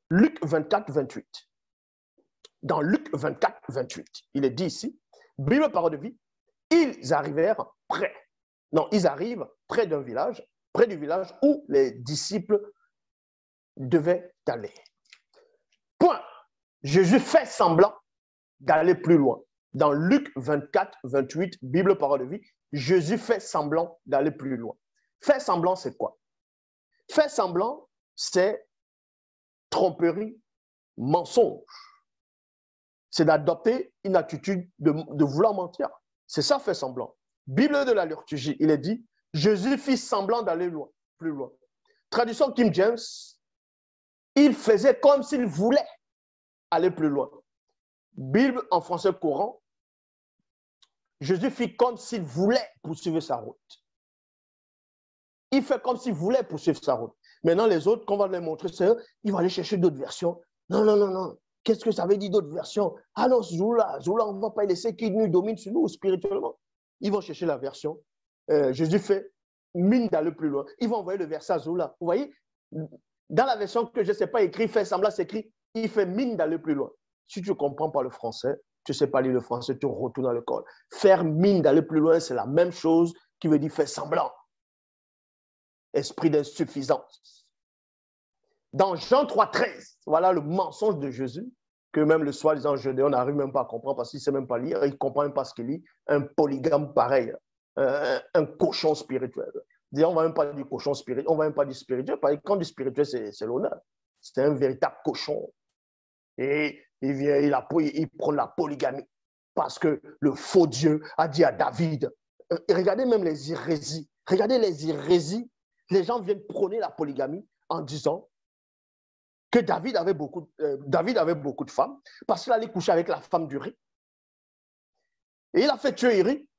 Luc 24, 28. Dans Luc 24, 28, il est dit ici, Bible parole de vie, ils arrivent près d'un village, près du village où les disciples devaient aller. Point. Jésus fait semblant d'aller plus loin. Dans Luc 24, 28, Bible parole de vie, Jésus fait semblant d'aller plus loin. Faire semblant, c'est quoi? Faire semblant, c'est tromperie, mensonge. C'est d'adopter une attitude de vouloir mentir. C'est ça, faire semblant. Bible de la liturgie, il est dit, Jésus fit semblant d'aller loin, plus loin. Traduction King James, il faisait comme s'il voulait aller plus loin. Bible en français courant, Jésus fit comme s'il voulait poursuivre sa route. Il fait comme s'il voulait poursuivre sa route. Maintenant, les autres, qu'on va les montrer, c'est eux, ils vont aller chercher d'autres versions. Non, non, non, non. Qu'est-ce que ça veut dire d'autres versions? Ah non, Zoula, on ne va pas laisser qu'il nous domine sur nous spirituellement. Ils vont chercher la version. Jésus fait mine d'aller plus loin. Ils vont envoyer le verset à Zoula. Vous voyez, dans la version que je ne sais pas écrire, fait semblant, c'est écrit, il fait mine d'aller plus loin. Si tu ne comprends pas le français, tu ne sais pas lire le français, tu retournes à l'école. Faire mine d'aller plus loin, c'est la même chose qui veut dire faire semblant. Esprit d'insuffisance. Dans Jean 3, 13, voilà le mensonge de Jésus, que même le soi-disant Jeudéen, on n'arrive même pas à comprendre parce qu'il ne sait même pas lire, il ne comprend même pas ce qu'il lit. Un polygame pareil, un cochon spirituel. On ne va même pas dire cochon spirituel, on ne va même pas dire spirituel, parce que quand on dit spirituel, c'est l'honneur. C'est un véritable cochon. Et il prend la polygamie parce que le faux Dieu a dit à David, et regardez même les hérésies, les gens viennent prôner la polygamie en disant que David avait beaucoup de femmes parce qu'il allait coucher avec la femme d'Uri. Et il a fait tuer Uri.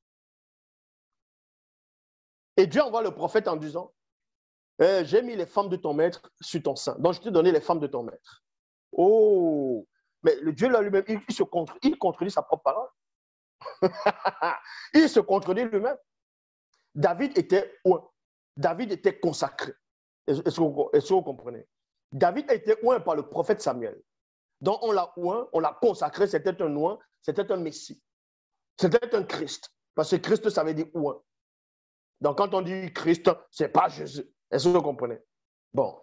Et Dieu envoie le prophète en disant, j'ai mis les femmes de ton maître sur ton sein. Donc je t'ai donné les femmes de ton maître. Oh, mais le Dieu là lui-même, il contredit sa propre parole. Il se contredit lui-même. David était oint. David était consacré. Est-ce que vous comprenez? David a été oint par le prophète Samuel. Donc on l'a oint, on l'a consacré, c'était un oint, c'était un Messie. C'était un Christ. Parce que Christ, ça veut dire oint. Donc quand on dit Christ, ce n'est pas Jésus. Est-ce que vous comprenez? Bon.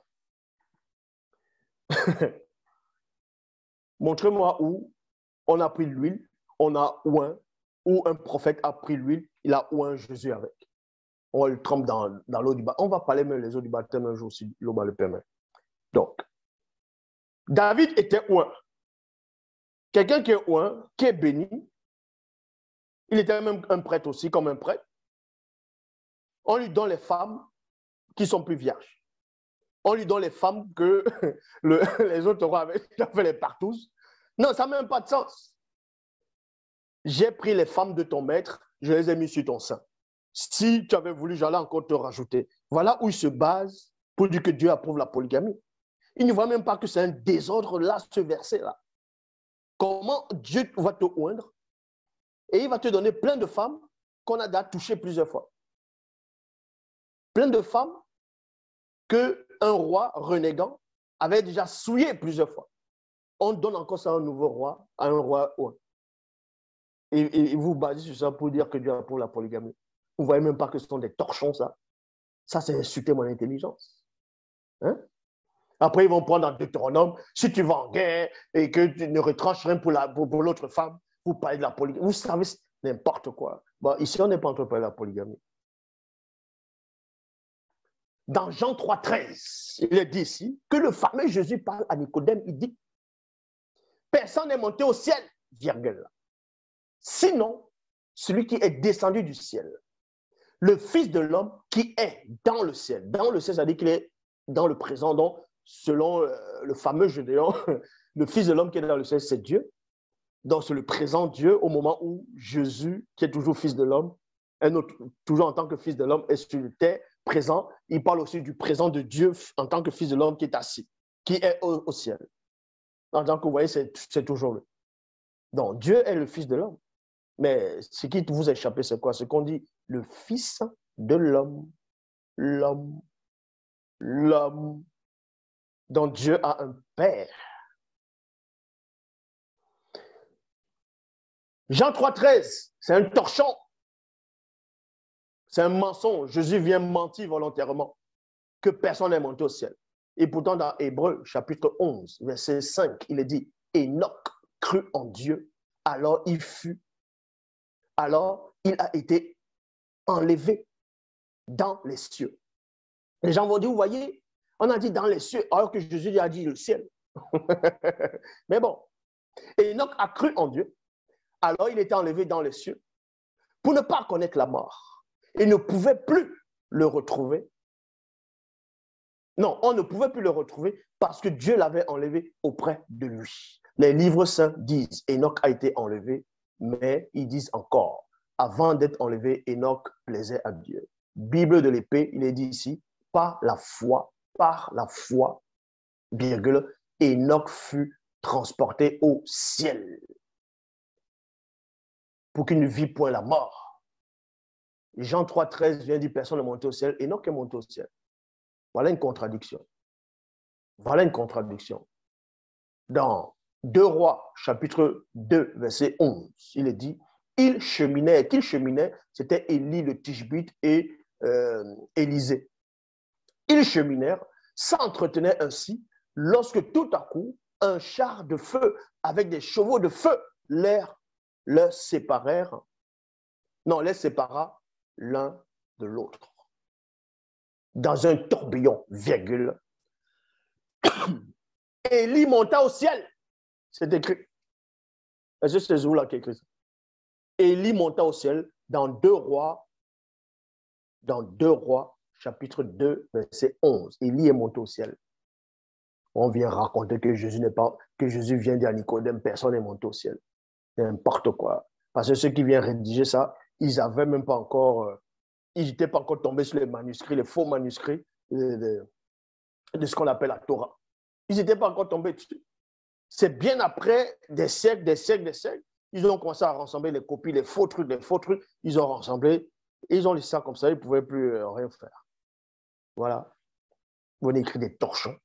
Montrez-moi où on a pris l'huile, on a oint, où un prophète a pris l'huile, il a oint Jésus avec. On le trempe dans l'eau du baptême. On va parler même les eaux du baptême un jour si l'eau le permet. Donc, David était oint. Quelqu'un qui est oint, qui est béni, il était même un prêtre aussi, comme un prêtre. On lui donne les femmes qui sont plus vierges. On lui donne les femmes que les autres rois avaient fait les partous. Non, ça n'a même pas de sens. J'ai pris les femmes de ton maître, je les ai mis sur ton sein. Si tu avais voulu, j'allais encore te rajouter. Voilà où il se base pour dire que Dieu approuve la polygamie. Il ne voit même pas que c'est un désordre là, ce verset-là. Comment Dieu va te oindre et il va te donner plein de femmes qu'on a déjà touchées plusieurs fois. Plein de femmes qu'un roi renégant avait déjà souillées plusieurs fois. On donne encore ça à un nouveau roi, à un roi oint. Et vous basez sur ça pour dire que Dieu approuve la polygamie. Vous ne voyez même pas que ce sont des torchons, ça. Ça, c'est insulter mon intelligence. Hein? Après, ils vont prendre dans Deutéronome, si tu vas en guerre et que tu ne retranches rien pour l'autre femme, vous parlez de la polygamie. Vous savez n'importe quoi. Bon, ici, on n'est pas en train de parler de la polygamie. Dans Jean 3, 13, il est dit ici que le fameux Jésus parle à Nicodème, il dit, personne n'est monté au ciel, virgule. Sinon, celui qui est descendu du ciel. Le Fils de l'homme qui est dans le ciel. Dans le ciel, ça veut dire qu'il est dans le présent. Donc, selon le fameux Gédéon, le Fils de l'homme qui est dans le ciel, c'est Dieu. Donc, c'est le présent Dieu au moment où Jésus, qui est toujours Fils de l'homme, toujours en tant que Fils de l'homme, est sur la terre, présent. Il parle aussi du présent de Dieu en tant que Fils de l'homme qui est assis, qui est au ciel. Donc, vous voyez, c'est toujours lui. Donc, Dieu est le Fils de l'homme. Mais ce qui vous échappe, c'est quoi? C'est qu'on dit le Fils de l'homme, l'homme, l'homme. Donc Dieu a un père. Jean 3,13, c'est un torchon. C'est un mensonge. Jésus vient mentir volontairement que personne n'est monté au ciel. Et pourtant, dans Hébreux, chapitre 11, verset 5, il est dit, Enoch crut en Dieu, alors il a été enlevé dans les cieux. Les gens vont dire, vous voyez, on a dit dans les cieux, alors que Jésus a dit le ciel. Mais bon, Enoch a cru en Dieu, alors il était enlevé dans les cieux pour ne pas connaître la mort. Il ne pouvait plus le retrouver. Non, on ne pouvait plus le retrouver parce que Dieu l'avait enlevé auprès de lui. Les livres saints disent, Enoch a été enlevé, mais ils disent encore, avant d'être enlevé, Enoch plaisait à Dieu. Bible de l'épée, il est dit ici, par la foi, virgule, Enoch fut transporté au ciel pour qu'il ne vit point la mort. Jean 3,13 vient dire personne n'est monté au ciel, Enoch est monté au ciel. Voilà une contradiction. Voilà une contradiction. Dans 2 Rois, chapitre 2, verset 11, il est dit, il cheminait. Qui cheminait? C'était Élie le Tishbite et Élisée. Ils cheminèrent, s'entretenaient ainsi, lorsque tout à coup, un char de feu avec des chevaux de feu les sépara l'un de l'autre. Dans un tourbillon, virgule. Élie monta au ciel. C'est écrit. Est-ce que c'est Zoula qui écrit ça? Élie monta au ciel dans 2 Rois, chapitre 2, verset 11. Élie est monté au ciel. On vient raconter que Jésus vient dire à Nicodème, personne n'est monté au ciel. N'importe quoi. Parce que ceux qui viennent rédiger ça, ils n'avaient même pas encore, ils n'étaient pas encore tombés sur les manuscrits, les faux manuscrits de ce qu'on appelle la Torah. Ils n'étaient pas encore tombés dessus. C'est bien après des siècles, ils ont commencé à rassembler les copies, les faux trucs, ils ont rassemblé, et ils ont laissé ça comme ça, ils ne pouvaient plus rien faire. Voilà. On écrit des torchons.